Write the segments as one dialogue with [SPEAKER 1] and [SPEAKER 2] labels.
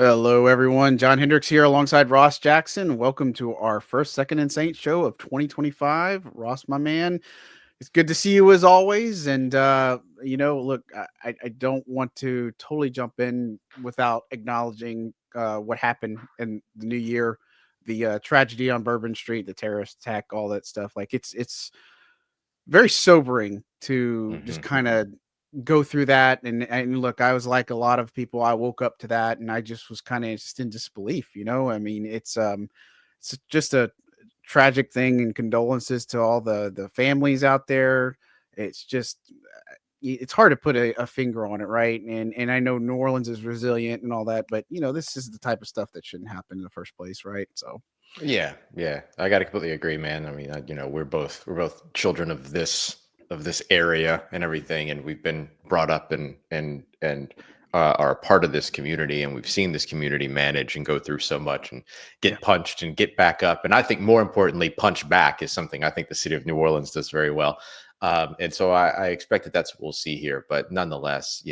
[SPEAKER 1] Hello, everyone. John Hendricks here alongside Ross Jackson. Welcome to our first Second and Saint show of 2025. Ross, my man, it's good to see you as always. And, look, I don't want to totally jump in without acknowledging what happened in the new year, the tragedy on Bourbon Street, the terrorist attack, all that stuff. Like it's very sobering to just kind of go through that. And look, I was like a lot of people, I woke up to that and I just was kind of just in disbelief, I mean, it's just a tragic thing, and condolences to all the families out there. It's just it's hard to put a finger on it, right? And I know New Orleans is resilient and all that, but this is the type of stuff that shouldn't happen in the first place, right? So
[SPEAKER 2] Yeah. I got to completely agree, man. I mean, we're both children of this area and everything, and we've been brought up and are a part of this community, and we've seen this community manage and go through so much and
[SPEAKER 1] yeah.
[SPEAKER 2] get punched and get back up. And I think more importantly, punch back is something I think the city of New Orleans does very well. And so I expect that that's what we'll see here. But nonetheless,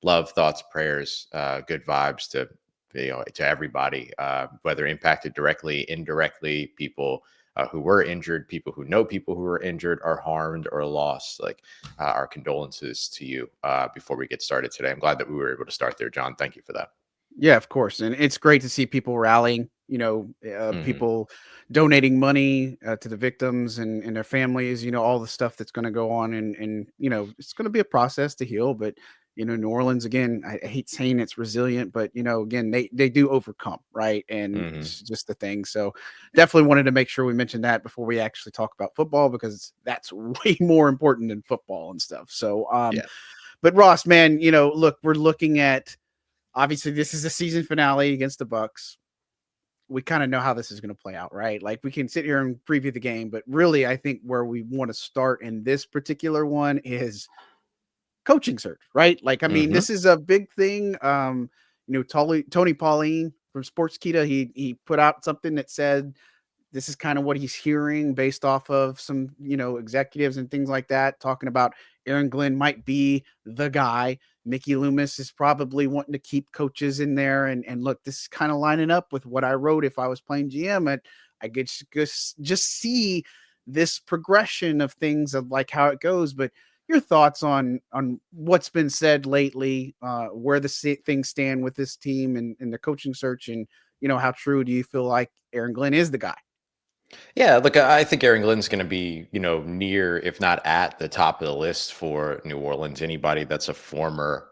[SPEAKER 2] love, thoughts, prayers, good vibes to everybody, whether impacted directly, indirectly, people who were injured, people who know people who were injured, or harmed or lost. Like our condolences to you before we get started today. I'm glad that we were able to start there, John. Thank you for that.
[SPEAKER 1] Yeah, of course, and it's great to see people rallying.
[SPEAKER 2] Hmm.
[SPEAKER 1] People donating money to the victims and their families. All the stuff that's going to go on, and it's going to be a process to heal. But New Orleans, again, I hate saying it's resilient, but again, they do overcome, right? And
[SPEAKER 2] Hmm.
[SPEAKER 1] it's just the thing. So definitely wanted to make sure we mentioned that before we actually talk about football, because that's way more important than football and stuff. So,
[SPEAKER 2] Yeah.
[SPEAKER 1] but Ross, man, look, we're looking at. Obviously, this is the season finale against the Bucs. We kind of know how this is going to play out, right? Like, we can sit here and preview the game, but really, I think where we want to start in this particular one is coaching search, right? Like, I mean,
[SPEAKER 2] Hmm.
[SPEAKER 1] this is a big thing. Tony Pauline from Sportskeeda, he put out something that said this is kind of what he's hearing based off of some, executives and things like that, talking about Aaron Glenn might be the guy. Mickey Loomis is probably wanting to keep coaches in there. And look, this is kind of lining up with what I wrote if I was playing GM. I get just see this progression of things of like how it goes. But your thoughts on what's been said lately, where the things stand with this team and the coaching search, and how true do you feel like Aaron Glenn is the guy?
[SPEAKER 2] Yeah, look, I think Aaron Glenn's going to be, near, if not at the top of the list for New Orleans. Anybody that's a former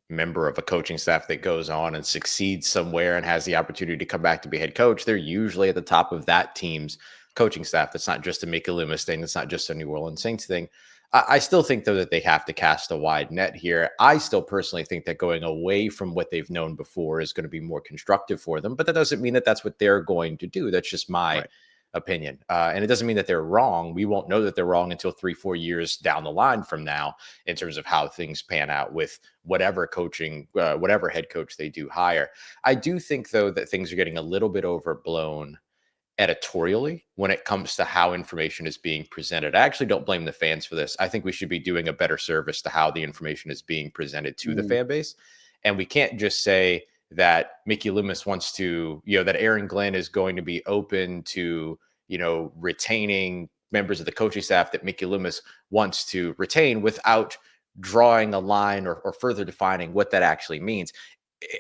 [SPEAKER 2] member of a coaching staff that goes on and succeeds somewhere and has the opportunity to come back to be head coach, they're usually at the top of that team's coaching staff. That's not just a Mickey Loomis thing. That's not just a New Orleans Saints thing. I still think, though, that they have to cast a wide net here. I still personally think that going away from what they've known before is going to be more constructive for them, but that doesn't mean that that's what they're going to do. That's just my
[SPEAKER 1] Right.
[SPEAKER 2] opinion. And it doesn't mean that they're wrong. We won't know that they're wrong until 3-4 years down the line from now, in terms of how things pan out with whatever coaching, whatever head coach they do hire. I do think, though, that things are getting a little bit overblown editorially when it comes to how information is being presented. I actually don't blame the fans for this. I think we should be doing a better service to how the information is being presented to the
[SPEAKER 1] Mm,
[SPEAKER 2] fan base. And we can't just say that Mickey Loomis wants to, that Aaron Glenn is going to be open to, retaining members of the coaching staff that Mickey Loomis wants to retain, without drawing a line or further defining what that actually means.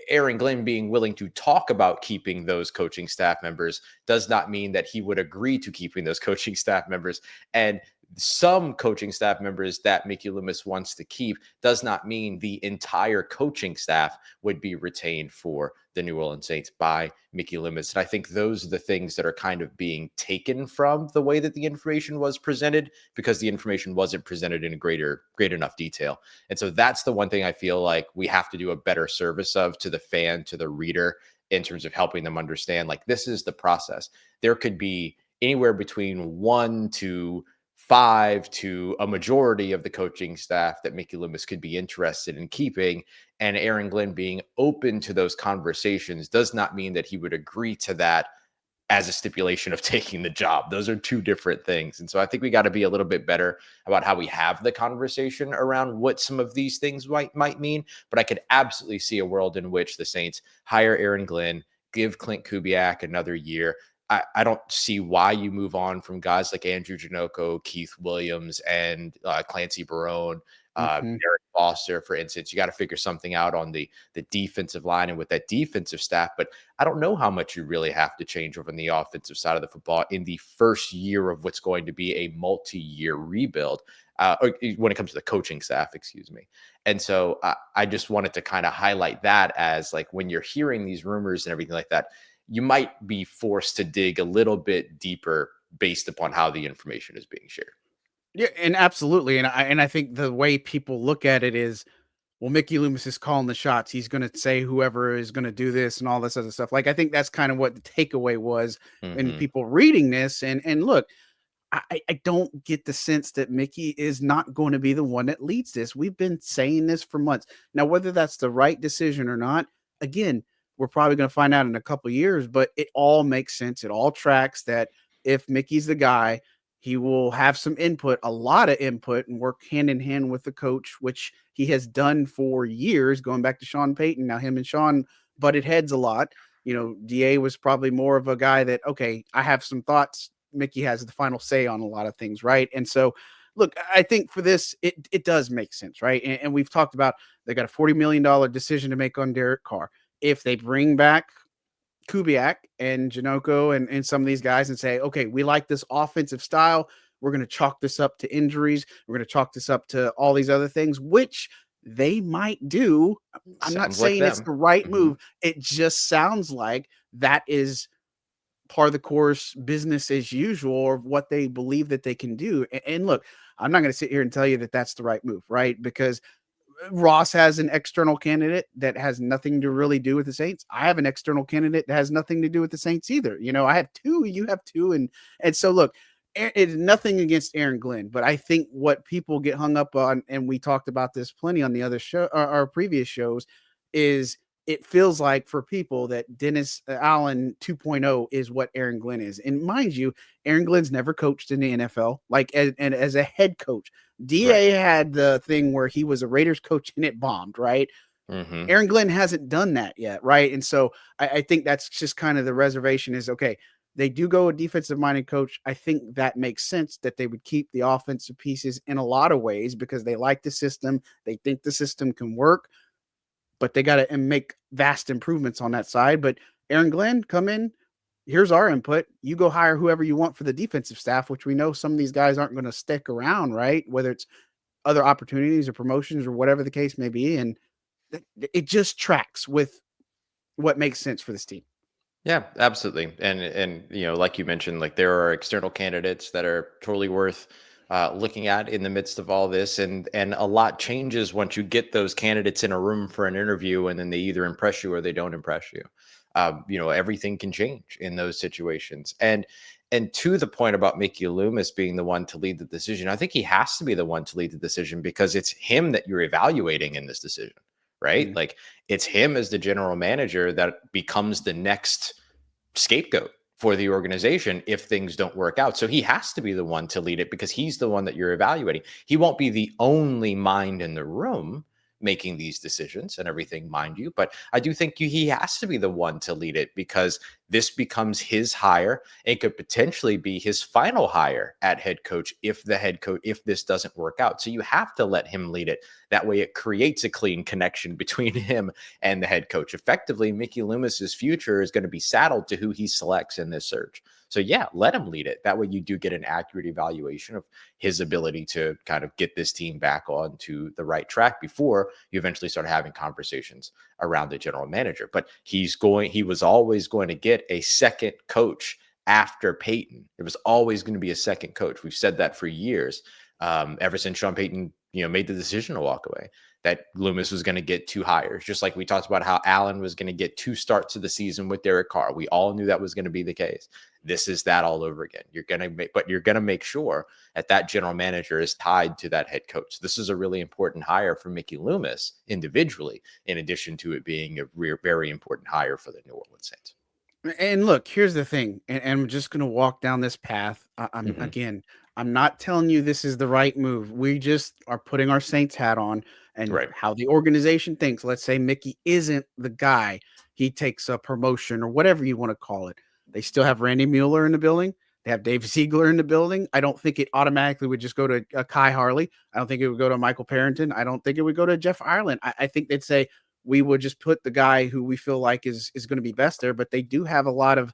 [SPEAKER 2] Aaron Glenn being willing to talk about keeping those coaching staff members does not mean that he would agree to keeping those coaching staff members. And some coaching staff members that Mickey Loomis wants to keep does not mean the entire coaching staff would be retained for the New Orleans Saints by Mickey Loomis. And I think those are the things that are kind of being taken from the way that the information was presented, because the information wasn't presented in great enough detail. And so that's the one thing I feel like we have to do a better service of to the fan, to the reader, in terms of helping them understand, like, this is the process. There could be anywhere between 1 to 5 to a majority of the coaching staff that Mickey Loomis could be interested in keeping. And Aaron Glenn being open to those conversations does not mean that he would agree to that as a stipulation of taking the job. Those are two different things. And so I think we got to be a little bit better about how we have the conversation around what some of these things might mean. But I could absolutely see a world in which the Saints hire Aaron Glenn, give Clint Kubiak another year. I don't see why you move on from guys like Andrew Janoko, Keith Williams, and Clancy Barone,
[SPEAKER 1] Mhm.
[SPEAKER 2] Derek Foster, for instance. You got to figure something out on the defensive line and with that defensive staff. But I don't know how much you really have to change over on the offensive side of the football in the first year of what's going to be a multi-year rebuild, or when it comes to the coaching staff, excuse me. And so I just wanted to kind of highlight that as, like, when you're hearing these rumors and everything like that, you might be forced to dig a little bit deeper based upon how the information is being shared.
[SPEAKER 1] Yeah, and absolutely, and I think the way people look at it is, well, Mickey Loomis is calling the shots. He's going to say whoever is going to do this and all this other stuff. Like, I think that's kind of what the takeaway was in
[SPEAKER 2] Hmm.
[SPEAKER 1] people reading this. And look, I don't get the sense that Mickey is not going to be the one that leads this. We've been saying this for months. Now, whether that's the right decision or not, again, we're probably going to find out in a couple of years, but it all makes sense. It all tracks that if Mickey's the guy, he will have some input, a lot of input, and work hand in hand with the coach, which he has done for years, going back to Sean Payton. Now, him and Sean butted heads a lot. DA was probably more of a guy that, okay, I have some thoughts. Mickey has the final say on a lot of things, right? And so, look, I think for this, it does make sense, right? And we've talked about they got a $40 million decision to make on Derek Carr. If they bring back Kubiak and Janoko and some of these guys and say, okay, we like this offensive style. We're going to chalk this up to injuries. We're going to chalk this up to all these other things, which they might do. I'm not
[SPEAKER 2] Sounds like
[SPEAKER 1] saying it's
[SPEAKER 2] them.
[SPEAKER 1] the right
[SPEAKER 2] Hmm.
[SPEAKER 1] move. It just sounds like that is part of the course, business as usual, or what they believe that they can do. And look, I'm not going to sit here and tell you that that's the right move, right? Because Ross has an external candidate that has nothing to really do with the Saints. I have an external candidate that has nothing to do with the Saints either. I have two, you have two, and so look, it's nothing against Aaron Glenn, but I think what people get hung up on, and we talked about this plenty on the other show, our previous shows, is it feels like for people that Dennis Allen 2.0 is what Aaron Glenn is. And mind you, Aaron Glenn's never coached in the NFL, like and as a head coach.
[SPEAKER 2] Right.
[SPEAKER 1] DA had the thing where he was a Raiders coach and it bombed, right?
[SPEAKER 2] Hmm.
[SPEAKER 1] Aaron Glenn hasn't done that yet, right? And so I think that's just kind of the reservation is, okay, they do go a defensive minded coach. I think that makes sense that they would keep the offensive pieces in a lot of ways because they like the system. They think the system can work, but they got to make vast improvements on that side. But Aaron Glenn, come in. Here's our input. You go hire whoever you want for the defensive staff, which we know some of these guys aren't going to stick around, right? Whether it's other opportunities or promotions or whatever the case may be. And it just tracks with what makes sense for this team.
[SPEAKER 2] Yeah, absolutely. And like you mentioned, like, there are external candidates that are totally worth looking at in the midst of all this, and a lot changes once you get those candidates in a room for an interview, and then they either impress you or they don't impress you. Everything can change in those situations. And to the point about Mickey Loomis being the one to lead the decision, I think he has to be the one to lead the decision because it's him that you're evaluating in this decision, right?
[SPEAKER 1] Yeah.
[SPEAKER 2] Like, it's him as the general manager that becomes the next scapegoat for the organization if things don't work out. So he has to be the one to lead it because he's the one that you're evaluating. He won't be the only mind in the room making these decisions and everything, mind you. But I do think he has to be the one to lead it because this becomes his hire. It could potentially be his final hire at head coach if this doesn't work out. So you have to let him lead it. That way it creates a clean connection between him and the head coach. Effectively, Mickey Loomis's future is going to be saddled to who he selects in this search. So yeah, let him lead it. That way you do get an accurate evaluation of his ability to kind of get this team back onto the right track before you eventually start having conversations around the general manager. But he was always going to get a second coach after Peyton. It was always going to be a second coach. We've said that for years. Ever since Sean Payton, made the decision to walk away, that Loomis was going to get 2 hires, just like we talked about how Allen was going to get 2 starts of the season with Derek Carr. We all knew that was going to be the case. This is that all over again. You're going to make sure that general manager is tied to that head coach. This is a really important hire for Mickey Loomis individually, in addition to it being a very important hire for the New Orleans Saints.
[SPEAKER 1] And look, here's the thing, and I'm just going to walk down this path. I'm not telling you this is the right move. We just are putting our Saints hat on and
[SPEAKER 2] Right.
[SPEAKER 1] how the organization thinks. Let's say Mickey isn't the guy. He takes a promotion or whatever you want to call it. They still have Randy Mueller in the building. They have Dave Ziegler in the building. I don't think it automatically would just go to Kai Harley. I don't think it would go to Michael Parrington. I don't think it would go to Jeff Ireland. I think they'd say, we would just put the guy who we feel like is going to be best there. But they do have a lot of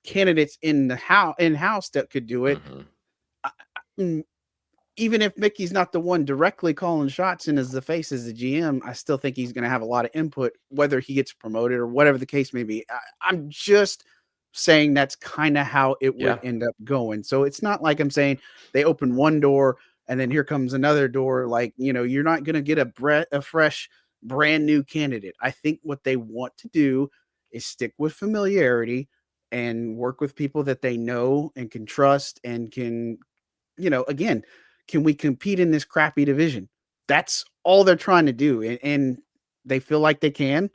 [SPEAKER 1] candidates in house that could do it.
[SPEAKER 2] Mm-hmm.
[SPEAKER 1] Even if Mickey's not the one directly calling shots and as the face as the GM, I still think he's going to have a lot of input, whether he gets promoted or whatever the case may be. I'm just saying that's kind of how it would end up going. So it's not like I'm saying they open one door and then here comes another door. Like, you're not going to get a fresh, brand new candidate. I think what they want to do is stick with familiarity and work with people that they know and can trust and can, again, can we compete in this crappy division? That's all they're trying to do. And they feel like they can.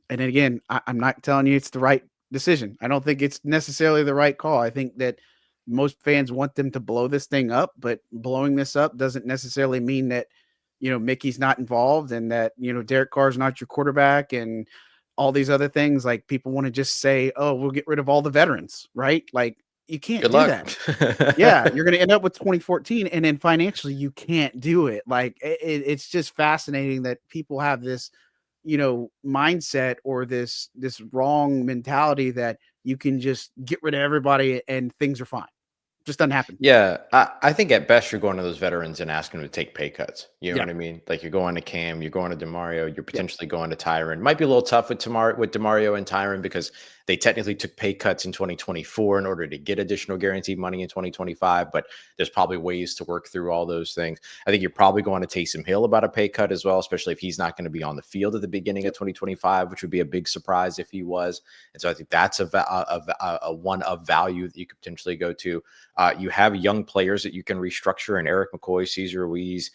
[SPEAKER 1] And then again, I'm not telling you it's the right decision. I don't think it's necessarily the right call. I think that most fans want them to blow this thing up, but blowing this up doesn't necessarily mean that, Mickey's not involved and that, Derek Carr's not your quarterback and all these other things. Like, people want to just say, oh, we'll get rid of all the veterans, right? Like, you can't
[SPEAKER 2] Good
[SPEAKER 1] do
[SPEAKER 2] luck.
[SPEAKER 1] that. Yeah, you're going to end up with 2014, and then financially you can't do it. Like, it's just fascinating that people have this, mindset or this wrong mentality that you can just get rid of everybody and things are fine. Just doesn't happen.
[SPEAKER 2] Yeah, I think at best you're going to those veterans and asking them to take pay cuts. You know
[SPEAKER 1] Yeah.
[SPEAKER 2] what I mean? Like, you're going to Cam, you're going to DeMario, you're
[SPEAKER 1] Yeah.
[SPEAKER 2] potentially going to Tyron. Might be a little tough with DeMario and Tyron because they technically took pay cuts in 2024 in order to get additional guaranteed money in 2025. But there's probably ways to work through all those things. I think you're probably going to Taysom Hill about a pay cut as well, especially if he's not going to be on the field at the beginning of 2025, which would be a big surprise if he was. And so I think that's a one of value that you could potentially go to. You have young players that you can restructure, and Eric McCoy, Cesar Ruiz,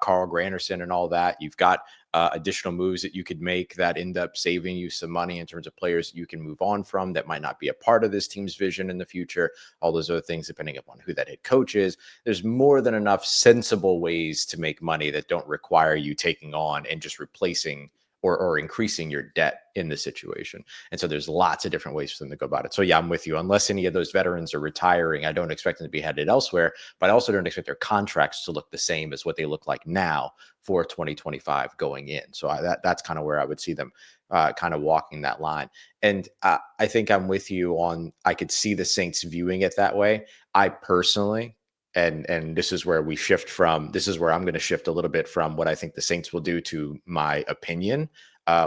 [SPEAKER 2] Carl Granderson, and all that. You've got additional moves that you could make that end up saving you some money in terms of players you can move on from that might not be a part of this team's vision in the future. All those other things, depending upon who that head coach is. There's more than enough sensible ways to make money that don't require you taking on and just replacing or increasing your debt in the situation. And so there's lots of different ways for them to go about it. So yeah, I'm with you. Unless any of those veterans are retiring, I don't expect them to be headed elsewhere, but I also don't expect their contracts to look the same as what they look like now for 2025 going in. So that's kind of where I would see them kind of walking that line. And I think I'm with you on, I could see the Saints viewing it that way. I personally, and this is where I'm going to shift a little bit from what I think the Saints will do to my opinion,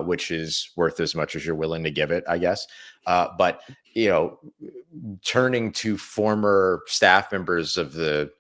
[SPEAKER 2] which is worth as much as you're willing to give it, I guess. But turning to former staff members of the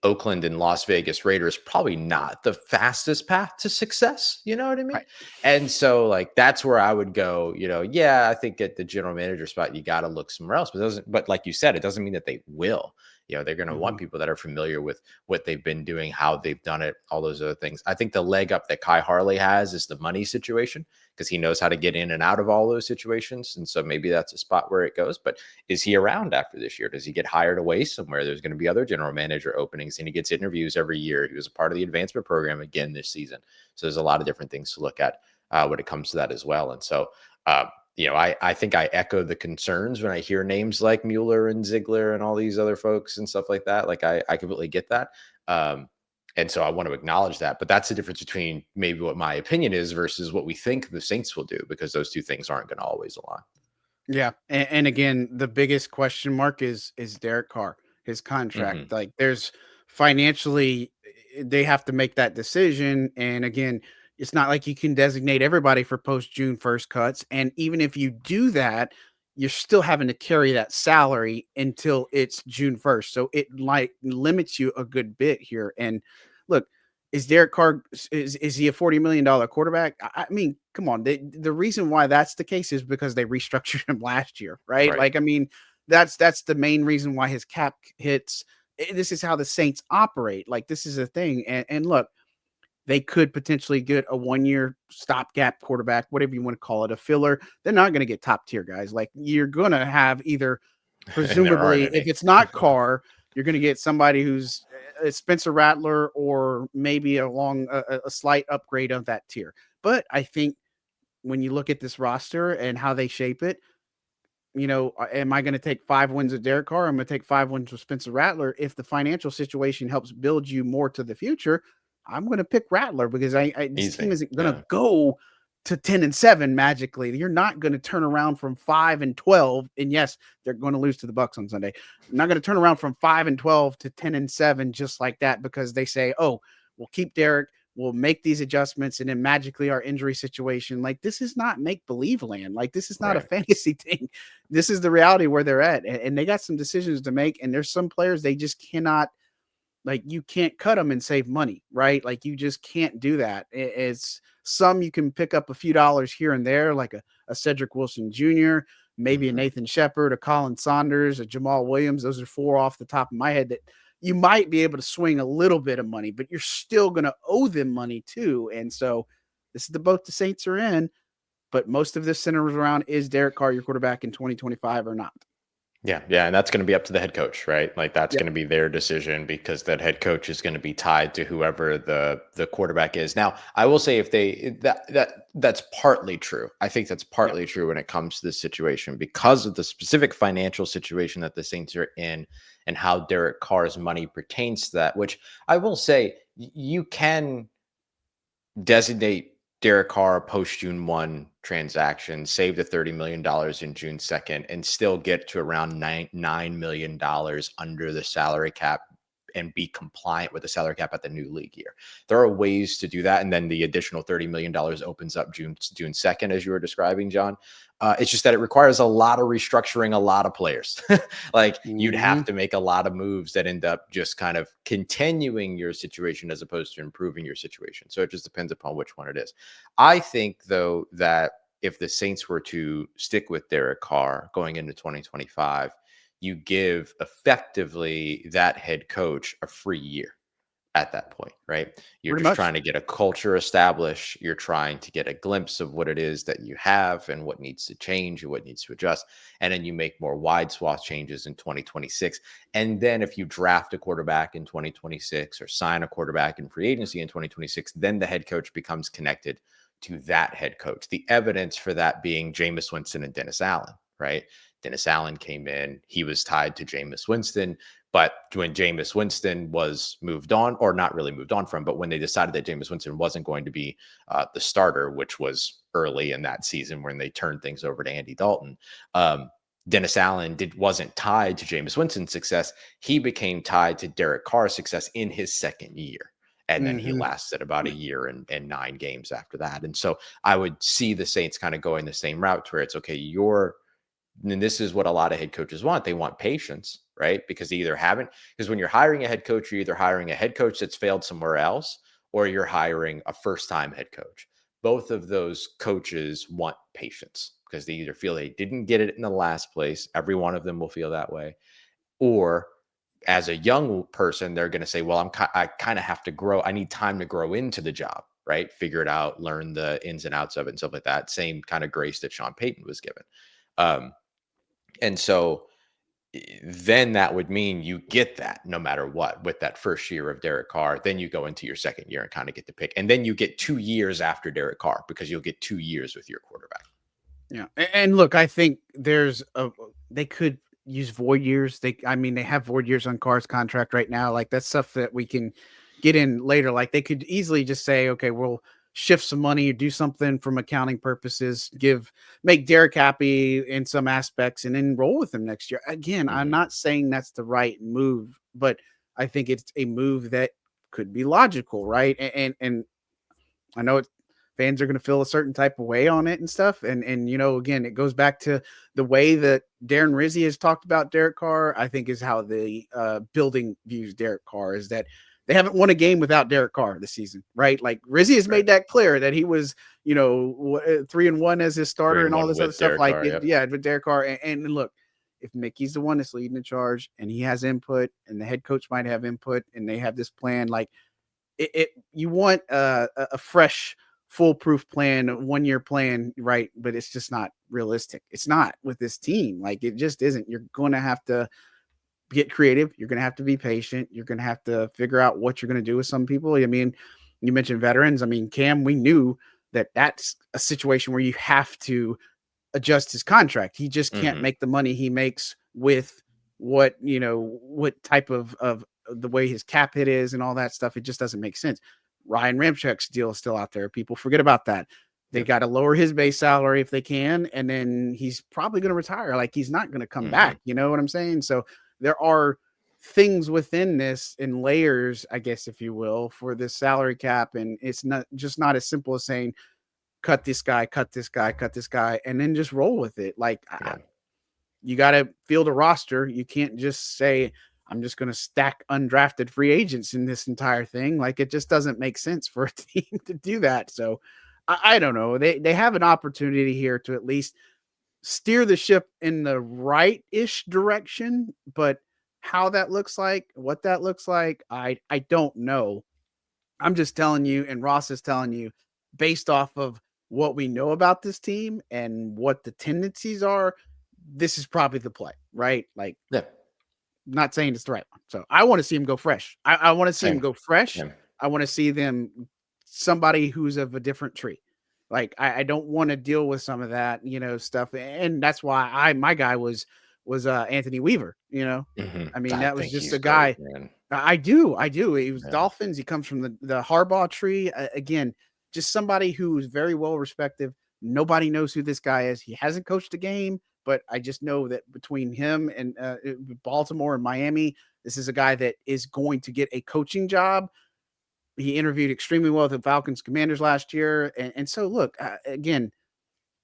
[SPEAKER 2] Oakland and Las Vegas Raiders, probably not the fastest path to success. You know what I mean?
[SPEAKER 1] Right.
[SPEAKER 2] And so like, that's where I would go, yeah, I think at the general manager spot, you got to look somewhere else, but like you said, it doesn't mean that they will. They're going to want people that are familiar with what they've been doing, how they've done it, all those other things. I think the leg up that Kai Harley has is the money situation, because he knows how to get in and out of all those situations. And so maybe that's a spot where it goes. But is he around after this year? Does he get hired away somewhere? There's going to be other general manager openings, and he gets interviews every year. He was a part of the advancement program again this season. So there's a lot of different things to look at when it comes to that as well. And so, I think I echo the concerns when I hear names like Mueller and Ziegler and all these other folks and stuff like that. Like I completely get that. And so I want to acknowledge that, but that's the difference between maybe what my opinion is versus what we think the Saints will do, because those two things aren't going to always align.
[SPEAKER 1] Yeah, and again, the biggest question mark is Derek Carr, his contract.
[SPEAKER 2] Hmm.
[SPEAKER 1] Like, there's financially, they have to make that decision, and again, it's not like you can designate everybody for post June 1st cuts. And even if you do that, you're still having to carry that salary until it's June 1st. So it like limits you a good bit here. And look, is Derek Carr is he a $40 million quarterback? I mean, come on. The reason why that's the case is because they restructured him last year, right?
[SPEAKER 2] Right.
[SPEAKER 1] Like, I mean, that's the main reason why his cap hits. This is how the Saints operate. Like, this is a thing. And look, they could potentially get a 1 year stopgap quarterback, whatever you want to call it, a filler. They're not going to get top tier guys. Like, you're going to have either,
[SPEAKER 2] And there aren't
[SPEAKER 1] presumably, if
[SPEAKER 2] any.
[SPEAKER 1] it's not Carr, you're going to get somebody who's Spencer Rattler, or maybe along a slight upgrade of that tier. But I think when you look at this roster and how they shape it, am I going to take 5 wins with Derek Carr? I'm going to take 5 wins with Spencer Rattler. If the financial situation helps build you more to the future, I'm going to pick Rattler, because this team
[SPEAKER 2] Easy.
[SPEAKER 1] isn't going to
[SPEAKER 2] Yeah.
[SPEAKER 1] go to 10-7 magically. You're not going to turn around from 5-12, and yes, they're going to lose to the Bucs on Sunday. You're not going to turn around from 5-12 to 10-7 just like that, because they say, "Oh, we'll keep Derek. We'll make these adjustments, and then magically our injury situation." Like, this is not make believe land. Like, this is not a
[SPEAKER 2] Right.
[SPEAKER 1] fantasy thing. This is the reality where they're at, and they got some decisions to make. And there's some players they just cannot, like, you can't cut them and save money, right? Like, you just can't do that. It's some you can pick up a few dollars here and there, like a Cedric Wilson Jr., maybe a
[SPEAKER 2] Hmm.
[SPEAKER 1] Nathan Shepard, a Colin Saunders, a Jamal Williams. Those are four off the top of my head that you might be able to swing a little bit of money, but you're still going to owe them money too. And so this is the boat the Saints are in. But most of this centers around, is Derek Carr your quarterback in 2025 or not?
[SPEAKER 2] Yeah, yeah, and that's going to be up to the head coach, right? Like that's
[SPEAKER 1] Yeah.
[SPEAKER 2] going to be their decision because that head coach is going to be tied to whoever the quarterback is. Now, I will say if they that's partly true. I think that's
[SPEAKER 1] Yeah.
[SPEAKER 2] partly true when it comes to this situation because of the specific financial situation that the Saints are in and how Derek Carr's money pertains to that, which I will say you can designate Derek Carr post June 1 transaction, save the $30 million in June 2nd, and still get to around $9 million under the salary cap and be compliant with the salary cap at the new league year. There are ways to do that. And then the additional $30 million opens up June 2nd, as you were describing, John. It's just that it requires a lot of restructuring a lot of players. Like you'd have
[SPEAKER 1] Hmm.
[SPEAKER 2] to make a lot of moves that end up just kind of continuing your situation as opposed to improving your situation. So it just depends upon which one it is. I think, though, that if the Saints were to stick with Derek Carr going into 2025, you give effectively that head coach a free year at that point, right? You're
[SPEAKER 1] Pretty
[SPEAKER 2] just
[SPEAKER 1] much.
[SPEAKER 2] trying to get a culture established. You're trying to get a glimpse of what it is that you have and what needs to change and what needs to adjust. And then you make more wide swath changes in 2026. And then if you draft a quarterback in 2026 or sign a quarterback in free agency in 2026, then the head coach becomes connected to that head coach. The evidence for that being Jameis Winston and Dennis Allen, right? Dennis Allen came in, he was tied to Jameis Winston. But when Jameis Winston was moved on, or not really moved on from, but when they decided that Jameis Winston wasn't going to be the starter, which was early in that season when they turned things over to Andy Dalton, Dennis Allen wasn't tied to Jameis Winston's success. He became tied to Derek Carr's success in his second year. And then he
[SPEAKER 1] Hmm.
[SPEAKER 2] lasted about a year and 9 games after that. And so I would see the Saints kind of going the same route where it's okay, and this is what a lot of head coaches want. They want patience, right? Because they either haven't, because when you're hiring a head coach, you're either hiring a head coach that's failed somewhere else or you're hiring a first time head coach. Both of those coaches want patience because they either feel they didn't get it in the last place. Every one of them will feel that way. Or as a young person, they're going to say, well, I kind of have to grow. I need time to grow into the job, right? Figure it out, learn the ins and outs of it and stuff like that. Same kind of grace that Sean Payton was given. Um, and so then that would mean you get that no matter what with that first year of Derek Carr. Then you go into your second year and kind of get the pick. And then you get 2 years after Derek Carr because you'll get 2 years with your quarterback.
[SPEAKER 1] Yeah. And look, I think they could use void years. I mean, they have void years on Carr's contract right now. Like, that's stuff that we can get in later. Like, they could easily just say, okay, well, shift some money, do something from accounting purposes, make Derek happy in some aspects, and then roll with him next year. Again, I'm
[SPEAKER 2] Mhm.
[SPEAKER 1] not saying that's the right move, but I think it's a move that could be logical, right? And I know fans are going to feel a certain type of way on it and stuff. And again, it goes back to the way that Darren Rizzi has talked about Derek Carr. I think is how the building views Derek Carr is that they haven't won a game without Derek Carr this season, right? Like Rizzi has
[SPEAKER 2] Right.
[SPEAKER 1] made that clear that he was, 3-1 as his
[SPEAKER 2] Three
[SPEAKER 1] starter
[SPEAKER 2] and
[SPEAKER 1] and all
[SPEAKER 2] one
[SPEAKER 1] this other
[SPEAKER 2] with
[SPEAKER 1] stuff.
[SPEAKER 2] Derek
[SPEAKER 1] Like,
[SPEAKER 2] Carr. Yep.
[SPEAKER 1] yeah, with Derek Carr. And look, if Mickey's the one that's leading the charge and he has input, and the head coach might have input, and they have this plan, like you want a fresh foolproof plan, 1 year plan, right? But it's just not realistic. It's not with this team. Like it just isn't. You're going to have to get creative. You're going to have to be patient. You're going to have to figure out what you're going to do with some people. I mean, you mentioned veterans. I mean, Cam, we knew that that's a situation where you have to adjust his contract. He just can't
[SPEAKER 2] Hmm.
[SPEAKER 1] make the money he makes with what type of the way his cap hit is and all that stuff. It just doesn't make sense. Ryan Ramchek's deal is still out there. People forget about that. They
[SPEAKER 2] Yep.
[SPEAKER 1] got to lower his base salary if they can, and then he's probably going to retire. Like he's not going to come
[SPEAKER 2] Hmm.
[SPEAKER 1] back. You know what I'm saying? So there are things within this in layers, I guess, if you will, for this salary cap, and it's not as simple as saying cut this guy, cut this guy, cut this guy, and then just roll with it. Like
[SPEAKER 2] Yeah.
[SPEAKER 1] you got to field a roster. You can't just say I'm just going to stack undrafted free agents in this entire thing. Like it just doesn't make sense for a team to do that. So I don't know. They have an opportunity here to at least steer the ship in the right-ish direction, but how that looks like, what that looks like, I don't know. I'm just telling you, and Ross is telling you, based off of what we know about this team and what the tendencies are, this is probably the play, right? Like,
[SPEAKER 2] Yeah.
[SPEAKER 1] not saying it's the right one. So I want to see him go fresh. I want to see him
[SPEAKER 2] Same.
[SPEAKER 1] go fresh.
[SPEAKER 2] Same.
[SPEAKER 1] I want to see them somebody who's of a different tree. Like I don't want to deal with some of that, stuff. And that's why my guy was Anthony Weaver,
[SPEAKER 2] Hmm.
[SPEAKER 1] I mean,
[SPEAKER 2] I
[SPEAKER 1] that was
[SPEAKER 2] think
[SPEAKER 1] just
[SPEAKER 2] he's
[SPEAKER 1] a
[SPEAKER 2] great,
[SPEAKER 1] guy.
[SPEAKER 2] man.
[SPEAKER 1] I do. He was
[SPEAKER 2] Yeah.
[SPEAKER 1] Dolphins. He comes from the Harbaugh tree. Again, just somebody who's very well respected. Nobody knows who this guy is. He hasn't coached a game, but I just know that between him and Baltimore and Miami, this is a guy that is going to get a coaching job. He interviewed extremely well with the Falcons Commanders last year. And so, look, again,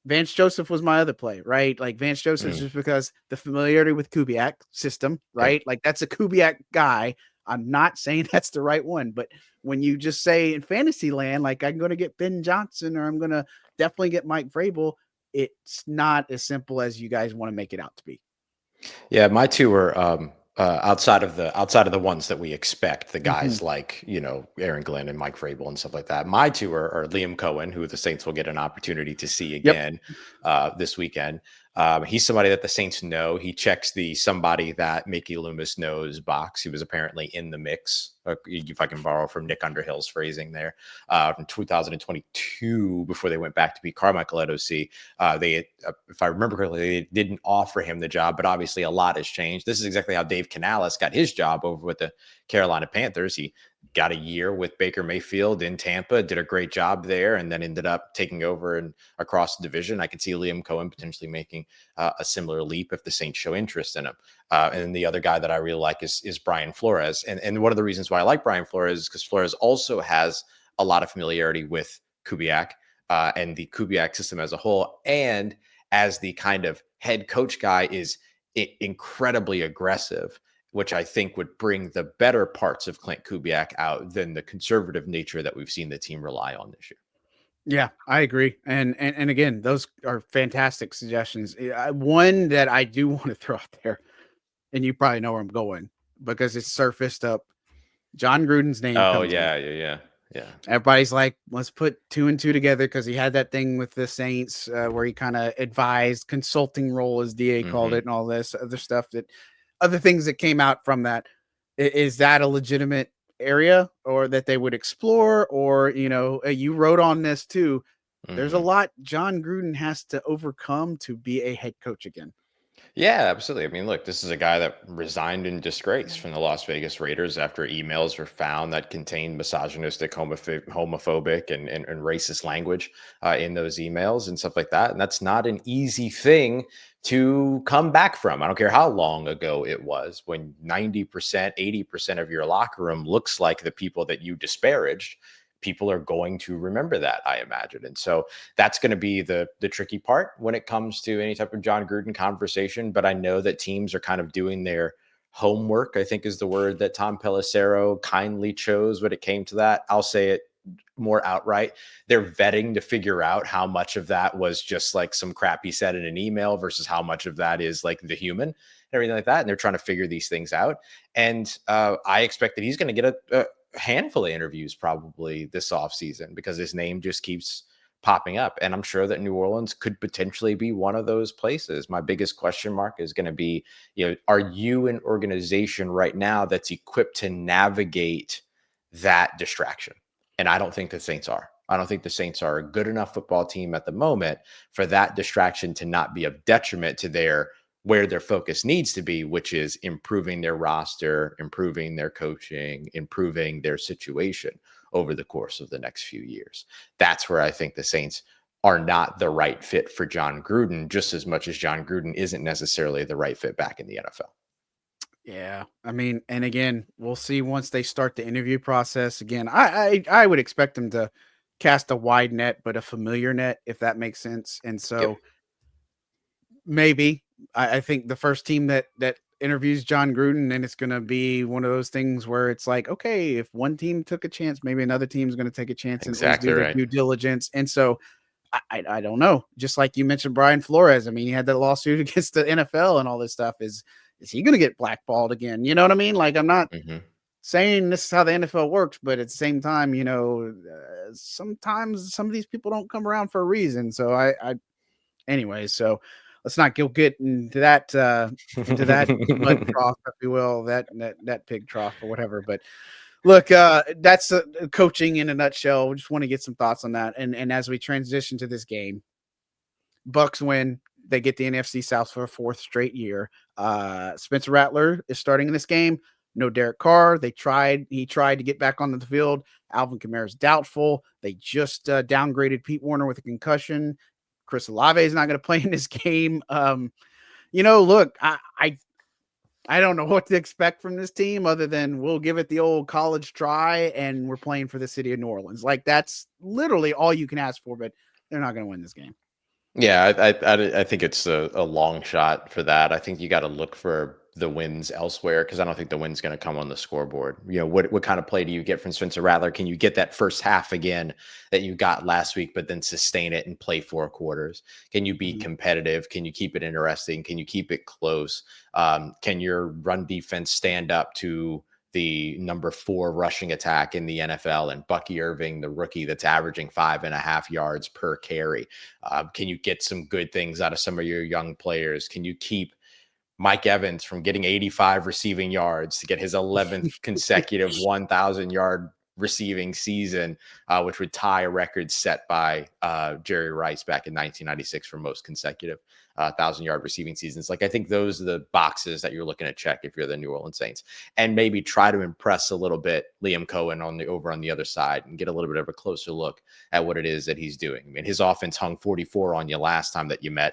[SPEAKER 1] Vance Joseph was my other play, right? Like Vance Joseph,
[SPEAKER 2] Mm.
[SPEAKER 1] just because the familiarity with Kubiak system,
[SPEAKER 2] Yep.
[SPEAKER 1] right? Like that's a Kubiak guy. I'm not saying that's the right one, but when you just say in fantasy land, like I'm going to get Ben Johnson or I'm going to definitely get Mike Vrabel, it's not as simple as you guys want to make it out to be.
[SPEAKER 2] Yeah, my two are outside of the ones that we expect, the
[SPEAKER 1] Mhm.
[SPEAKER 2] guys like Aaron Glenn and Mike Vrabel and stuff like that. My two are Liam Cohen, who the Saints will get an opportunity to see
[SPEAKER 1] Yep.
[SPEAKER 2] again this weekend. He's somebody that the Saints know. He checks the somebody that Mickey Loomis knows box. He was apparently in the mix, if I can borrow from Nick Underhill's phrasing there, from 2022 before they went back to be Carmichael at OC. If I remember correctly, they didn't offer him the job, but obviously a lot has changed. This is exactly how Dave Canales got his job over with the Carolina Panthers. He got a year with Baker Mayfield in Tampa, did a great job there, and then ended up taking over and across the division. I could see Liam Cohen potentially making a similar leap if the Saints show interest in him. And then the other guy that I really like is Brian Flores. And one of the reasons why I like Brian Flores is because Flores also has a lot of familiarity with Kubiak and the Kubiak system as a whole. And as the kind of head coach guy is incredibly aggressive, which I think would bring the better parts of Clint Kubiak out than the conservative nature that we've seen the team rely on this year.
[SPEAKER 1] Yeah, I agree. And again, those are fantastic suggestions. One that I do want to throw out there, and you probably know where I'm going because it's surfaced up. John Gruden's name
[SPEAKER 2] Oh
[SPEAKER 1] comes up.
[SPEAKER 2] yeah, yeah, yeah, yeah.
[SPEAKER 1] Everybody's like, let's put two and two together because he had that thing with the Saints where he kind of advised, consulting role, as DA called
[SPEAKER 2] Hmm.
[SPEAKER 1] it, and all this other stuff other things that came out from that. Is that a legitimate area or that they would explore? Or, you wrote on this too. There's a
[SPEAKER 2] Hmm.
[SPEAKER 1] lot John Gruden has to overcome to be a head coach again.
[SPEAKER 2] Yeah, absolutely. I mean, look, this is a guy that resigned in disgrace from the Las Vegas Raiders after emails were found that contained misogynistic, homophobic, and racist language in those emails and stuff like that. And that's not an easy thing to come back from. I don't care how long ago it was, when 90%, 80% of your locker room looks like the people that you disparaged. People are going to remember that, I imagine. And so that's going to be the tricky part when it comes to any type of John Gruden conversation. But I know that teams are kind of doing their homework, I think is the word that Tom Pelissero kindly chose when it came to that. I'll say it more outright. They're vetting to figure out how much of that was just like some crap he said in an email versus how much of that is like the human and everything like that. And they're trying to figure these things out. And I expect that he's going to get a handful of interviews probably this offseason, because his name just keeps popping up. And I'm sure that New Orleans could potentially be one of those places. My biggest question mark is going to be, are you an organization right now that's equipped to navigate that distraction? And I don't think the Saints are. I don't think the Saints are a good enough football team at the moment for that distraction to not be of detriment to where their focus needs to be, which is improving their roster, improving their coaching, improving their situation over the course of the next few years. That's where I think the Saints are not the right fit for John Gruden, just as much as John Gruden isn't necessarily the right fit back in the NFL.
[SPEAKER 1] Yeah, I mean, and again, we'll see once they start the interview process. Again, I would expect them to cast a wide net, but a familiar net, if that makes sense. And
[SPEAKER 2] Yep.
[SPEAKER 1] so maybe I think the first team that interviews John Gruden, and it's going to be one of those things where it's like, okay, if one team took a chance, maybe another team's going to take a chance and at least
[SPEAKER 2] Exactly
[SPEAKER 1] do their
[SPEAKER 2] right.
[SPEAKER 1] due diligence. And so I don't know. Just like you mentioned, Brian Flores. I mean, he had that lawsuit against the NFL and all this stuff. Is he going to get blackballed again? You know what I mean? Like, I'm not
[SPEAKER 2] Hmm.
[SPEAKER 1] saying this is how the NFL works, but at the same time, sometimes some of these people don't come around for a reason. So anyway, so let's not get into that mud trough, if you will, that pig trough or whatever. But look, that's coaching in a nutshell. We just want to get some thoughts on that. And as we transition to this game, Bucs win. They get the NFC South for a fourth straight year. Spencer Rattler is starting in this game. No Derek Carr. He tried to get back onto the field. Alvin Kamara is doubtful. They just downgraded Pete Warner with a concussion. Chris Olave is not going to play in this game. Look, I don't know what to expect from this team other than we'll give it the old college try and we're playing for the city of New Orleans. Like, that's literally all you can ask for, but they're not going to win this game.
[SPEAKER 2] Yeah, I think it's a long shot for that. I think you got to look for the wins elsewhere, because I don't think the win's going to come on the scoreboard. What kind of play do you get from Spencer Rattler? Can you get that first half again that you got last week, but then sustain it and play 4 quarters? Can you be
[SPEAKER 1] Mhm.
[SPEAKER 2] competitive? Can you keep it interesting? Can you keep it close? Can your run defense stand up to the number 4 rushing attack in the NFL and Bucky Irving, the rookie that's averaging 5.5 yards per carry? Can you get some good things out of some of your young players? Can you keep Mike Evans from getting 85 receiving yards to get his 11th consecutive 1,000-yard receiving season, which would tie a record set by Jerry Rice back in 1996 for most consecutive 1,000-yard receiving seasons? Like, I think those are the boxes that you're looking to check if you're the New Orleans Saints, and maybe try to impress a little bit Liam Cohen over on the other side and get a little bit of a closer look at what it is that he's doing. I mean, his offense hung 44 on you last time that you met.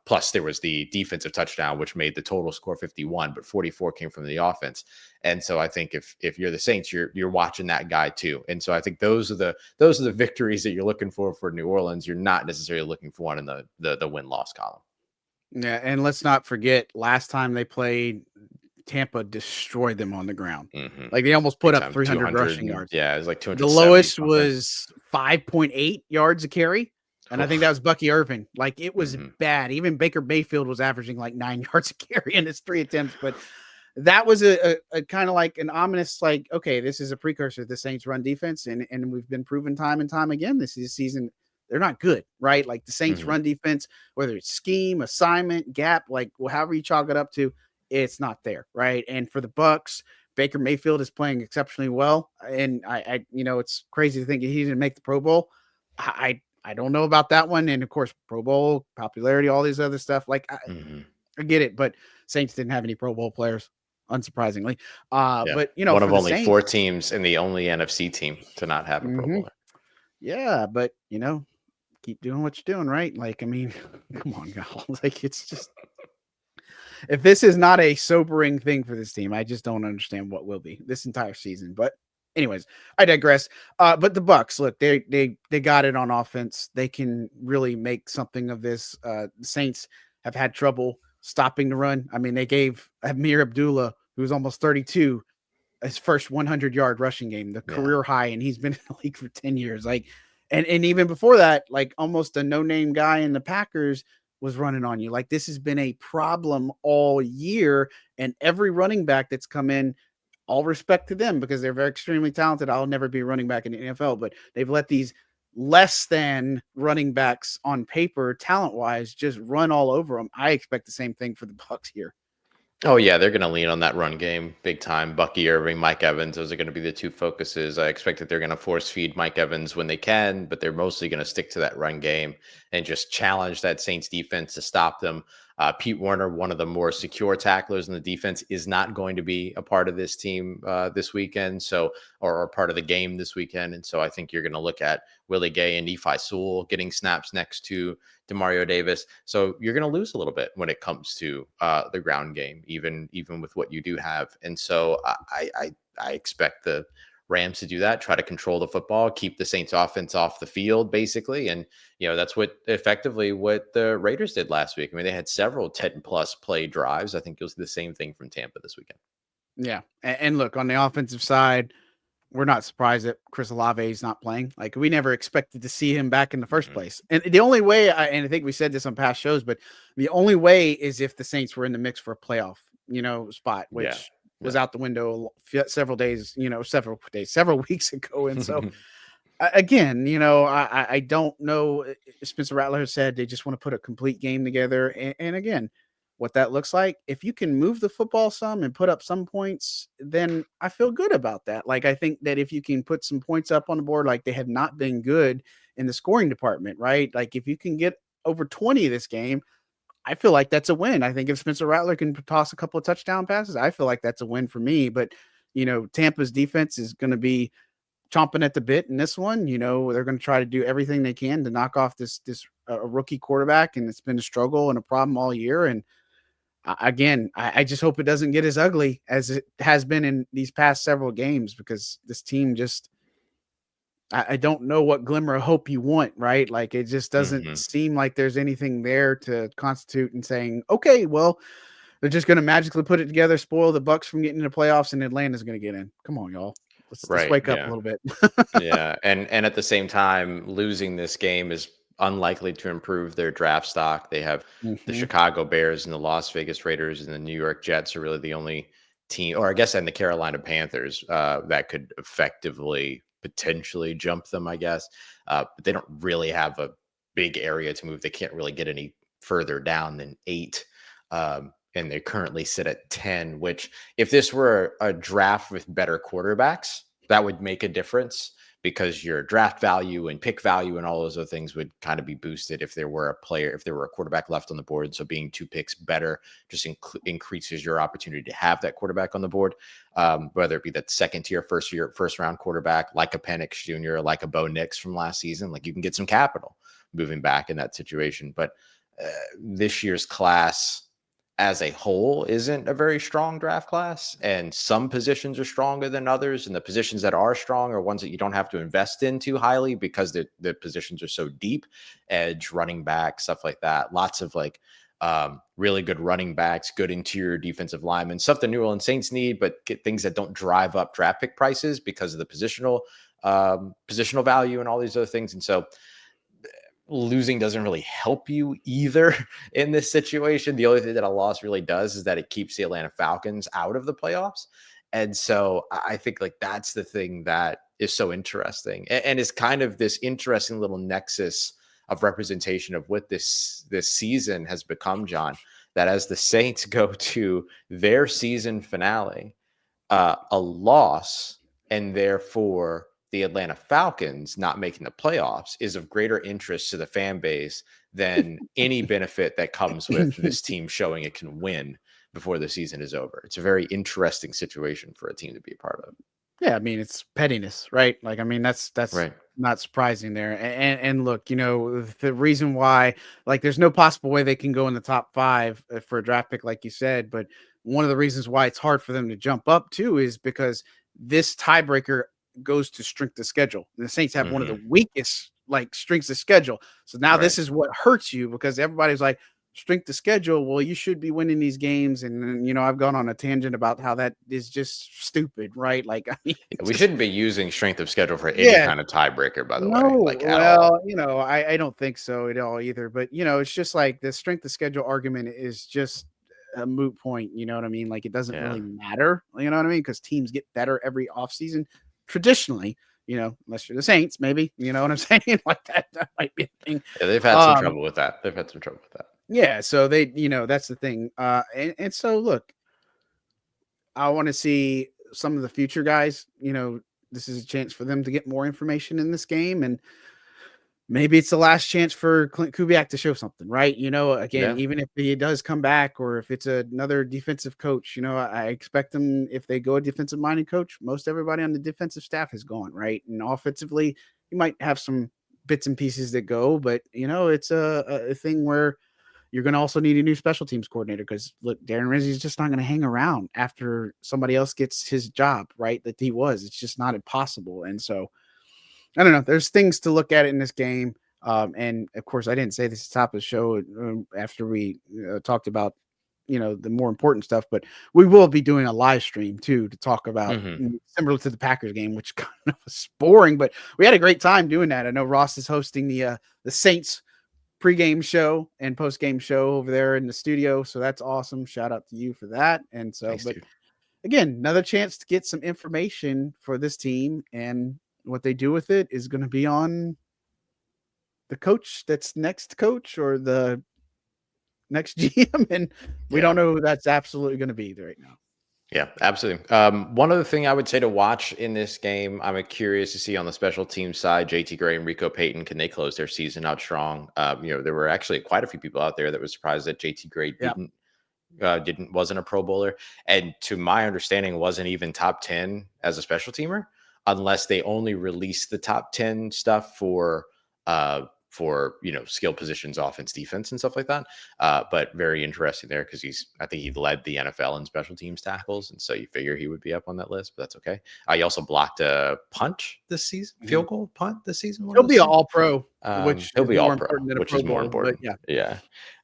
[SPEAKER 2] Plus, there was the defensive touchdown, which made the total score 51, but 44 came from the offense. And so I think if you're the Saints, you're watching that guy too. And so I think those are the victories that you're looking for New Orleans. You're not necessarily looking for one in the win loss column.
[SPEAKER 1] Yeah, and let's not forget last time they played, Tampa destroyed them on the ground.
[SPEAKER 2] Mm-hmm.
[SPEAKER 1] Like, they almost put
[SPEAKER 2] Big
[SPEAKER 1] up
[SPEAKER 2] time,
[SPEAKER 1] 300
[SPEAKER 2] 200.
[SPEAKER 1] rushing yards.
[SPEAKER 2] Yeah, it was like
[SPEAKER 1] The
[SPEAKER 2] 270
[SPEAKER 1] lowest
[SPEAKER 2] something.
[SPEAKER 1] was 5.8 yards a carry, and I think that
[SPEAKER 2] Oof.
[SPEAKER 1] was Bucky Irvin. Like, it was
[SPEAKER 2] Mm-hmm.
[SPEAKER 1] bad. Even Baker Mayfield was averaging like 9 yards a carry in his 3 attempts, but that was a kind of like an ominous, like, okay, this is a precursor to the Saints run defense, and we've been proven time and time again this season they're not good, right? Like, the Saints
[SPEAKER 2] Mm-hmm.
[SPEAKER 1] run defense, whether it's scheme, assignment, gap, like, however you chalk it up to, it's not there, right? And for the Bucs, Baker Mayfield is playing exceptionally well, and it's crazy to think he didn't make the Pro Bowl. I don't know about that one, and of course, Pro Bowl popularity, all these other stuff. Like,
[SPEAKER 2] Mm-hmm.
[SPEAKER 1] I get it, but Saints didn't have any Pro Bowl players, unsurprisingly.
[SPEAKER 2] Yeah.
[SPEAKER 1] But
[SPEAKER 2] One
[SPEAKER 1] for
[SPEAKER 2] of
[SPEAKER 1] the
[SPEAKER 2] only four
[SPEAKER 1] Saints,
[SPEAKER 2] teams and the only NFC team to not have a Pro
[SPEAKER 1] hmm
[SPEAKER 2] Bowler.
[SPEAKER 1] yeah, but keep doing what you're doing, right? Like, I mean, come on, y'all. Like, it's just if this is not a sobering thing for this team, I just don't understand what will be this entire season. But anyways, I digress. But the Bucs, look, they got it on offense. They can really make something of this. The Saints have had trouble stopping the run. I mean, they gave Amir Abdullah, who's almost 32, his first 100-yard rushing game, the
[SPEAKER 2] Yeah.
[SPEAKER 1] career high, and he's been in the league for 10 years. Like, and even before that, like almost a no-name guy in the Packers was running on you. Like, this has been a problem all year, and every running back that's come in, all respect to them because they're very extremely talented. I'll never be a running back in the NFL, but they've let these less than running backs on paper, talent-wise, just run all over them. I expect the same thing for the Bucs here.
[SPEAKER 2] Oh yeah, they're going to lean on that run game big time. Bucky Irving, Mike Evans, those are going to be the two focuses. I expect that they're going to force feed Mike Evans when they can, but they're mostly going to stick to that run game and just challenge that Saints defense to stop them. Pete Werner, one of the more secure tacklers in the defense, is not going to be a part of this team this weekend, or part of the game this weekend. And so I think you're going to look at Willie Gay and Nephi Sewell getting snaps next to Demario Davis. So you're going to lose a little bit when it comes to the ground game, even with what you do have. And so I expect the Rams to do that, try to control the football, keep the Saints offense off the field, basically. And, that's what the Raiders did last week. I mean, they had several 10-plus play drives. I think you'll see the same thing from Tampa this weekend.
[SPEAKER 1] Yeah. And look, on the offensive side, we're not surprised that Chris Olave is not playing. Like, we never expected to see him back in the first place. And the only way, and I think we said this on past shows, but the only way is if the Saints were in the mix for a playoff, spot,
[SPEAKER 2] Yeah.
[SPEAKER 1] which was out the window several weeks ago. And so, again, I don't know. Spencer Rattler has said they just want to put a complete game together. And again, what that looks like, if you can move the football some and put up some points, then I feel good about that. Like, I think that if you can put some points up on the board, like they have not been good in the scoring department, right? Like, if you can get over 20 this game, I feel like that's a win. I think if Spencer Rattler can toss a couple of touchdown passes, I feel like that's a win for me. But, Tampa's defense is going to be chomping at the bit in this one. They're going to try to do everything they can to knock off this rookie quarterback, and it's been a struggle and a problem all year. And again, I just hope it doesn't get as ugly as it has been in these past several games, because this team just, I don't know what glimmer of hope you want, right? Like, it just doesn't seem like there's anything there to constitute and saying, okay, well, they're just going to magically put it together, spoil the Bucs from getting into playoffs, and Atlanta's going to get in. Come on, y'all. Let's
[SPEAKER 2] Right.
[SPEAKER 1] wake up a
[SPEAKER 2] Yeah.
[SPEAKER 1] little bit.
[SPEAKER 2] Yeah, and at the same time, losing this game is unlikely to improve their draft stock. They have the
[SPEAKER 1] Mhm.
[SPEAKER 2] Chicago Bears and the Las Vegas Raiders and the New York Jets are really the only team, or I guess, and the Carolina Panthers that could effectively potentially jump them, I guess. But they don't really have a big area to move. They can't really get any further down than 8. And they currently sit at 10, which, if this were a draft with better quarterbacks, that would make a difference, because your draft value and pick value and all those other things would kind of be boosted if there were a quarterback left on the board. So being 2 picks better just increases your opportunity to have that quarterback on the board, whether it be that second tier, first round quarterback, like a Penix Jr., like a Bo Nix from last season. Like, you can get some capital moving back in that situation. But this year's class as a whole isn't a very strong draft class, and some positions are stronger than others, and the positions that are strong are ones that you don't have to invest in too highly because the positions are so deep. Edge, running back, stuff like that. Lots of really good running backs, good interior defensive linemen, stuff the New Orleans Saints need, but get things that don't drive up draft pick prices because of the positional value and all these other things. And so losing doesn't really help you either in this situation. The only thing that a loss really does is that it keeps the Atlanta Falcons out of the playoffs. And so I think, like, that's the thing that is so interesting, and is kind of this interesting little nexus of representation of what this season has become, John, that as the Saints go to their season finale, a loss, and therefore the Atlanta Falcons not making the playoffs is of greater interest to the fan base than any benefit that comes with this team showing it can win before the season is over. It's a very interesting situation for a team to be a part of.
[SPEAKER 1] Yeah, I mean, it's pettiness, right? Like, I mean, that's
[SPEAKER 2] Right.
[SPEAKER 1] not surprising there. And look, the reason why, like, there's no possible way they can go in the top 5 for a draft pick, like you said. But one of the reasons why it's hard for them to jump up too is because this tiebreaker goes to strength of schedule. The Saints have one of the weakest like strengths of schedule. So now
[SPEAKER 2] Right.
[SPEAKER 1] this is what hurts you because everybody's like, strength of schedule. Well, you should be winning these games. And I've gone on a tangent about how that is just stupid, right? Like, I mean,
[SPEAKER 2] Yeah, we
[SPEAKER 1] just
[SPEAKER 2] shouldn't be using strength of schedule for any
[SPEAKER 1] yeah.
[SPEAKER 2] kind of tiebreaker, by the way,
[SPEAKER 1] No,
[SPEAKER 2] like at all.
[SPEAKER 1] well, I don't think so at all either. But it's just like the strength of schedule argument is just a moot point. You know what I mean? Like it doesn't
[SPEAKER 2] Yeah.
[SPEAKER 1] really matter. You know what I mean? Because teams get better every offseason traditionally. Unless you're the Saints, maybe. You know what I'm saying? Like that might be a thing.
[SPEAKER 2] Yeah, they've had some
[SPEAKER 1] Um,
[SPEAKER 2] trouble with that. They've had some trouble with that.
[SPEAKER 1] yeah. So that's the thing. And so look, I want to see some of the future guys. This is a chance for them to get more information in this game, and maybe it's the last chance for Clint Kubiak to show something, right? Again,
[SPEAKER 2] Yeah.
[SPEAKER 1] even if he does come back, or if it's another defensive coach, I expect them if they go a defensive minded coach. Most everybody on the defensive staff is gone, right? And offensively, you might have some bits and pieces that go, but it's a thing where you're going to also need a new special teams coordinator because look, Darren Rizzi is just not going to hang around after somebody else gets his job, right? That he was. It's just not impossible. And so I don't know. There's things to look at in this game. And of course, I didn't say this at the top of the show after we talked about, the more important stuff, but we will be doing a live stream too to talk about similar to the Packers game, which kind of was boring, but we had a great time doing that. I know Ross is hosting the Saints pregame show and postgame show over there in the studio. So that's awesome. Shout out to you for that. And so,
[SPEAKER 2] Thanks,
[SPEAKER 1] but
[SPEAKER 2] dude.
[SPEAKER 1] again, another chance to get some information for this team, and what they do with it is going to be on the coach that's next coach or the next GM. And we
[SPEAKER 2] Yeah.
[SPEAKER 1] don't know who that's absolutely going to be right now.
[SPEAKER 2] Yeah, absolutely. One other thing I would say to watch in this game, I'm curious to see on the special team side, JT Gray and Rico Payton, can they close their season out strong? There were actually quite a few people out there that was surprised that JT Gray
[SPEAKER 1] Yeah.
[SPEAKER 2] wasn't a Pro Bowler, and to my understanding, wasn't even top 10 as a special teamer, unless they only released the top 10 stuff for skill positions, offense, defense, and stuff like that. But very interesting there because I think he led the NFL in special teams tackles, and so you figure he would be up on that list. But that's okay. He also blocked a punt this season, field goal punt this season. One
[SPEAKER 1] He'll
[SPEAKER 2] of
[SPEAKER 1] be
[SPEAKER 2] those
[SPEAKER 1] an
[SPEAKER 2] things.
[SPEAKER 1] all pro, which
[SPEAKER 2] He'll
[SPEAKER 1] is
[SPEAKER 2] be all
[SPEAKER 1] more
[SPEAKER 2] pro,
[SPEAKER 1] important than a
[SPEAKER 2] which
[SPEAKER 1] Pro
[SPEAKER 2] is more
[SPEAKER 1] Bowl. But
[SPEAKER 2] important.
[SPEAKER 1] yeah.
[SPEAKER 2] Yeah.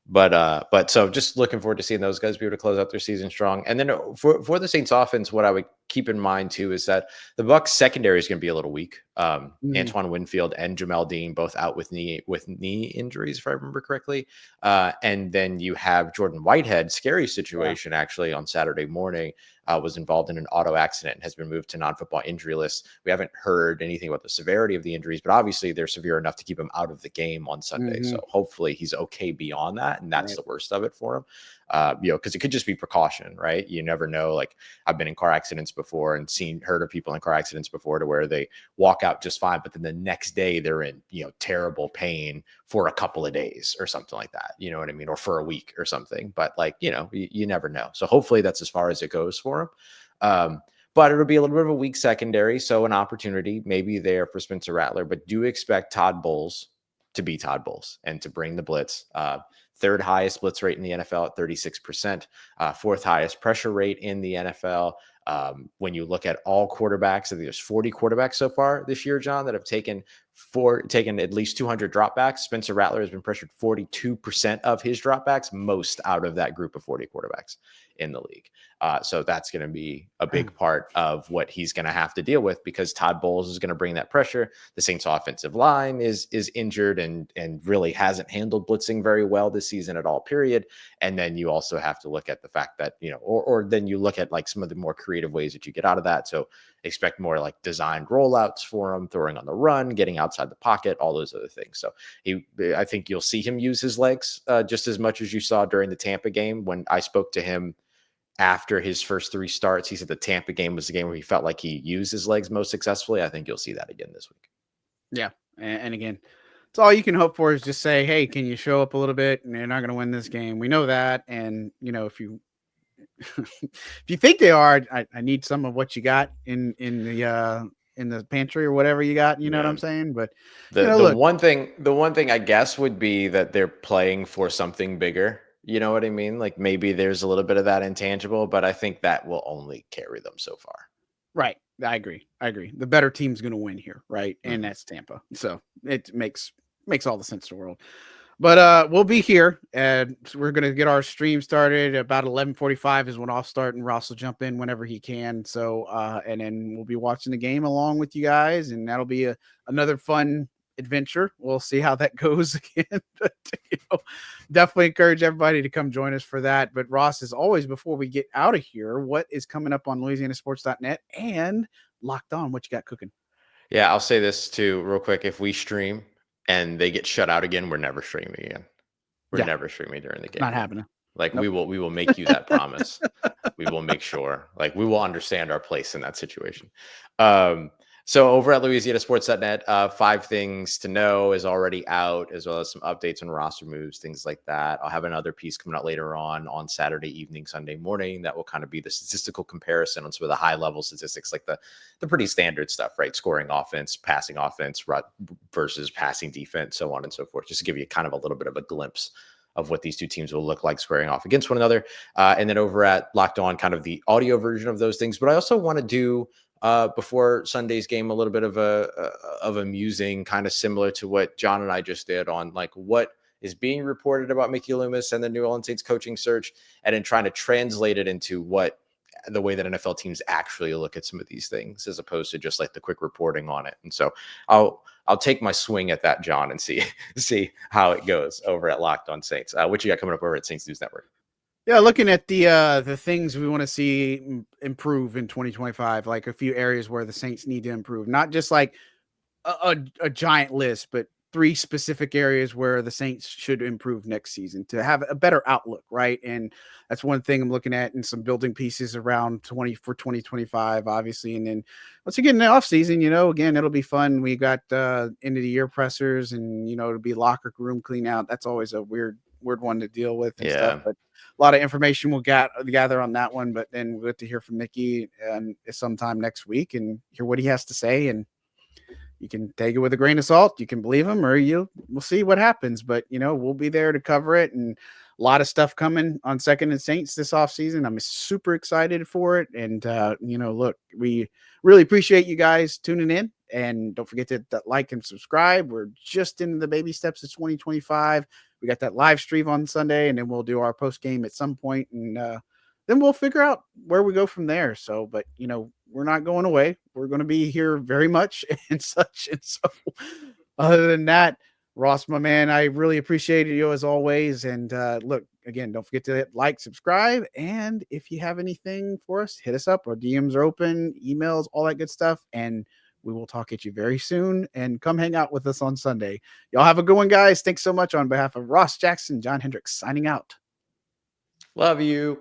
[SPEAKER 2] But so just looking forward to seeing those guys be able to close out their season strong. And then for the Saints offense, what I would keep in mind too is that the Bucs secondary is going to be a little weak. Antoine Winfield and Jamel Dean both out with knee injuries, if I remember correctly. And then you have Jordan Whitehead, scary situation actually on Saturday morning. Was involved in an auto accident and has been moved to non-football injury list. We haven't heard anything about the severity of the injuries, but obviously they're severe enough to keep him out of the game on Sunday. So hopefully he's okay beyond that, and that's the worst of it for him. Because it could just be precaution, right? You never know. Like I've been in car accidents before and heard of people in car accidents before to where they walk out just fine, but then the next day they're in terrible pain for a couple of days or something like that. You know what I mean? Or for a week or something. But like you never know. So hopefully that's as far as it goes for him. But it'll be a little bit of a weak secondary, so an opportunity maybe there for Spencer Rattler. But do expect Todd Bowles to be Todd Bowles and to bring the blitz. Third highest blitz rate in the NFL at 36%, fourth highest pressure rate in the NFL. When you look at all quarterbacks, I think there's 40 quarterbacks so far this year, John, that have taken at least 200 dropbacks. Spencer Rattler has been pressured 42% of his dropbacks, most out of that group of 40 quarterbacks in the league. So that's going to be a big part of what he's going to have to deal with because Todd Bowles is going to bring that pressure. The Saints offensive line is injured and really hasn't handled blitzing very well this season at all, period. And then you also have to look at the fact that, or then you look at like some of the more creative ways that you get out of that. So expect more like designed rollouts for him, throwing on the run, getting outside the pocket, all those other things. So I think you'll see him use his legs just as much as you saw during the Tampa game when I spoke to him after his first 3 starts. He said the Tampa game was the game where he felt like he used his legs most successfully. I think you'll see that again this week.
[SPEAKER 1] Yeah. And again, it's all you can hope for is just say, hey, can you show up a little bit? And they're not going to win this game. We know that. And, if you if you think they are, I need some of what you got in the pantry or whatever you got. You know what
[SPEAKER 2] Yeah.
[SPEAKER 1] I'm saying? But
[SPEAKER 2] The
[SPEAKER 1] look,
[SPEAKER 2] one thing I guess would be that they're playing for something bigger. You know what I mean? Like maybe there's a little bit of that intangible, but I think that will only carry them so far.
[SPEAKER 1] right. I agree. The better team's going to win here, right? And
[SPEAKER 2] Mhm.
[SPEAKER 1] that's Tampa. So it makes all the sense in the world. But we'll be here, and we're gonna get our stream started about 11:45 is when I'll start, and Ross will jump in whenever he can. So, and then we'll be watching the game along with you guys, and that'll be another fun adventure. We'll see how that goes again. But, definitely encourage everybody to come join us for that. But Ross, as always, before we get out of here, what is coming up on LouisianaSports.net and Locked On? What you got cooking?
[SPEAKER 2] Yeah, I'll say this too, real quick. If we stream and they get shut out again, we're never streaming again. We're
[SPEAKER 1] Yeah,
[SPEAKER 2] never streaming during the game
[SPEAKER 1] not
[SPEAKER 2] again.
[SPEAKER 1] happening.
[SPEAKER 2] Like
[SPEAKER 1] Nope.
[SPEAKER 2] we will make you that promise. We will make sure, like we will understand our place in that situation. So over at LouisianaSports.net, 5 things to know is already out, as well as some updates on roster moves, things like that. I'll have another piece coming out later on Saturday evening, Sunday morning, that will kind of be the statistical comparison on some of the high level statistics, like the pretty standard stuff, right? Scoring offense, passing offense versus passing defense, so on and so forth, just to give you kind of a little bit of a glimpse of what these two teams will look like squaring off against one another. And then over at Locked On, kind of the audio version of those things. But I also want to do before Sunday's game a little bit of a musing, kind of similar to what John and I just did on like what is being reported about Mickey Loomis and the New Orleans Saints coaching search, and then trying to translate it into what the way that NFL teams actually look at some of these things, as opposed to just like the quick reporting on it. And so I'll take my swing at that, John, and see how it goes over at Locked On Saints. What you got coming up over at Saints News Network?
[SPEAKER 1] Yeah, looking at the things we want to see improve in 2025, like a few areas where the Saints need to improve, not just like a giant list, but 3 specific areas where the Saints should improve next season to have a better outlook, right? And that's one thing I'm looking at, and some building pieces around 2025, obviously. And then once you get in the offseason, again, it'll be fun. We got end of the year pressers, and it'll be locker room clean out. That's always a weird one to deal with and stuff.
[SPEAKER 2] Yeah.
[SPEAKER 1] But a lot of information we'll gather on that one. But then we'll get to hear from Mickey sometime next week and hear what he has to say. And you can take it with a grain of salt. You can believe him, or we'll see what happens. But we'll be there to cover it, and a lot of stuff coming on Second and Saints this offseason. I'm super excited for it. And look, we really appreciate you guys tuning in. And don't forget to like and subscribe. We're just in the baby steps of 2025. We got that live stream on Sunday, and then we'll do our post game at some point, and then we'll figure out where we go from there. So, but we're not going away. We're going to be here very much and such. And so, other than that, Ross, my man, I really appreciate you as always. And look, again, don't forget to like, subscribe, and if you have anything for us, hit us up. Our DMs are open, emails, all that good stuff, and we will talk at you very soon. And come hang out with us on Sunday. Y'all have a good one, guys. Thanks so much. On behalf of Ross Jackson, John Hendricks signing out.
[SPEAKER 2] Love you.